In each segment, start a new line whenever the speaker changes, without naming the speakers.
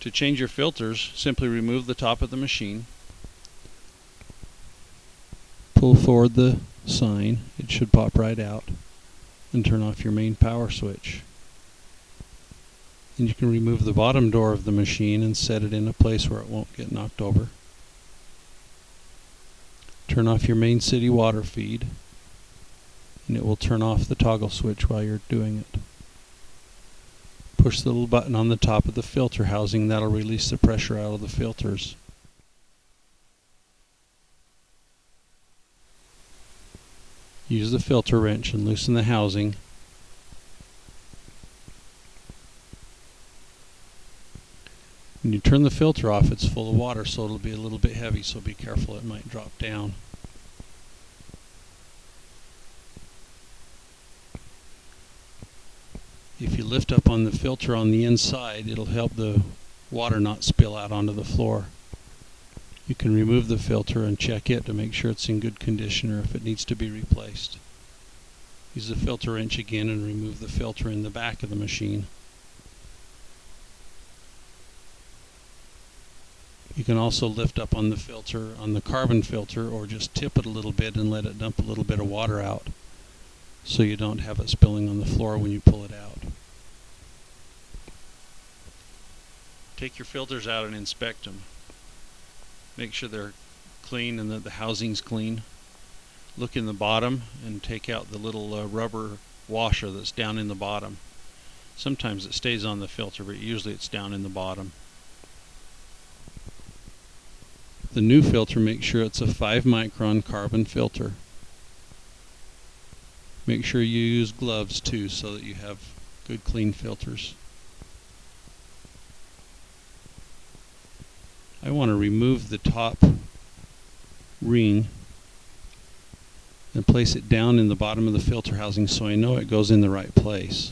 To change your filters, simply remove the top of the machine. Pull forward the sign, it should pop right out, and turn off your main power switch. And you can remove the bottom door of the machine and set it in a place where it won't get knocked over. Turn off your main city water feed, and it will turn off the toggle switch while you're doing it. Push the little button on the top of the filter housing, that'll release the pressure out of the filters. Use the filter wrench and loosen the housing. When you turn the filter off, it's full of water, so it'll be a little bit heavy, so be careful, it might drop down. If you lift up on the filter on the inside, it'll help the water not spill out onto the floor. You can remove the filter and check it to make sure it's in good condition or if it needs to be replaced. Use the filter wrench again and remove the filter in the back of the machine. You can also lift up on the filter, on the carbon filter, or just tip it a little bit and let it dump a little bit of water out so you don't have it spilling on the floor when you pull it out. Take your filters out and inspect them. Make sure they're clean and that the housing's clean. Look in the bottom and take out the little rubber washer that's down in the bottom. Sometimes it stays on the filter, but usually it's down in the bottom. The new filter, make sure it's a 5 micron carbon filter. Make sure you use gloves too so that you have good clean filters. I want to remove the top ring and place it down in the bottom of the filter housing so I know it goes in the right place.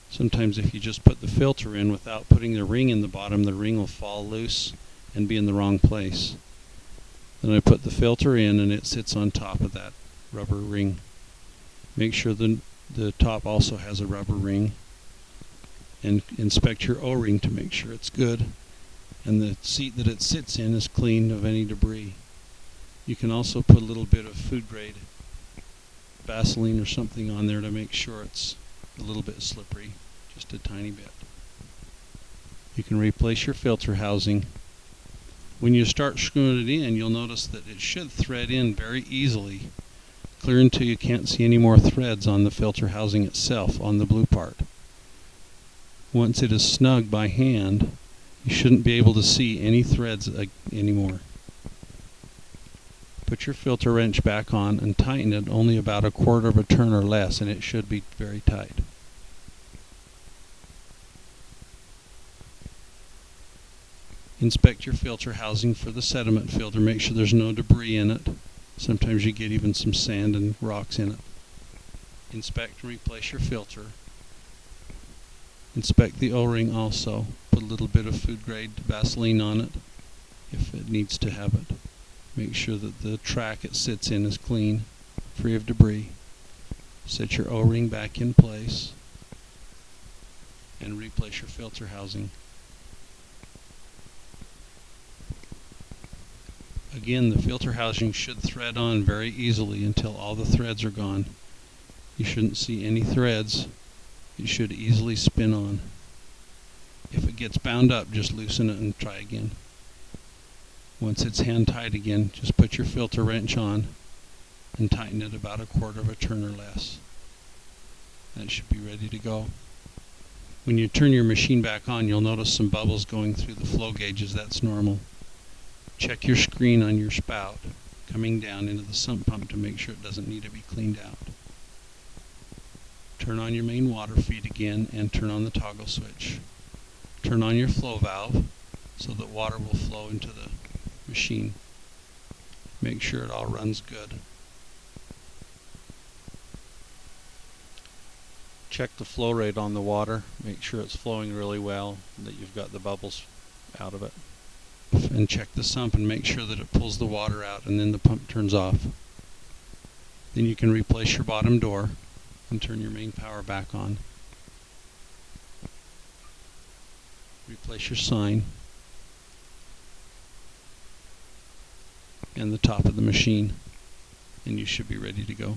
Sometimes if you just put the filter in without putting the ring in the bottom, the ring will fall loose and be in the wrong place. Then I put the filter in and it sits on top of that rubber ring. Make sure the top also has a rubber ring, and inspect your O-ring to make sure it's good and the seat that it sits in is clean of any debris. You can also put a little bit of food grade Vaseline or something on there to make sure it's a little bit slippery, just a tiny bit. You can replace your filter housing. When you start screwing it in, you'll notice that it should thread in very easily, clear until you can't see any more threads on the filter housing itself on the blue part. Once it is snug by hand, you shouldn't be able to see any threads anymore. Put your filter wrench back on and tighten it only about 1/4 of a turn or less, and it should be very tight. Inspect your filter housing for the sediment filter. Make sure there's no debris in it. Sometimes you get even some sand and rocks in it. Inspect and replace your filter. Inspect the O-ring also. Put a little bit of food grade Vaseline on it if it needs to have it. Make sure that the track it sits in is clean, free of debris. Set your O-ring back in place and replace your filter housing. Again, the filter housing should thread on very easily until all the threads are gone. You shouldn't see any threads. It should easily spin on. If it gets bound up, just loosen it and try again. Once it's hand tight again, just put your filter wrench on and tighten it about 1/4 of a turn or less. That should be ready to go. When you turn your machine back on, you'll notice some bubbles going through the flow gauges. That's normal. Check your screen on your spout coming down into the sump pump to make sure it doesn't need to be cleaned out. Turn on your main water feed again and turn on the toggle switch. Turn on your flow valve so that water will flow into the machine. Make sure it all runs good. Check the flow rate on the water. Make sure it's flowing really well and that you've got the bubbles out of it. And check the sump and make sure that it pulls the water out and then the pump turns off. Then you can replace your bottom door and turn your main power back on. replace your sign and the top of the machine, and you should be ready to go.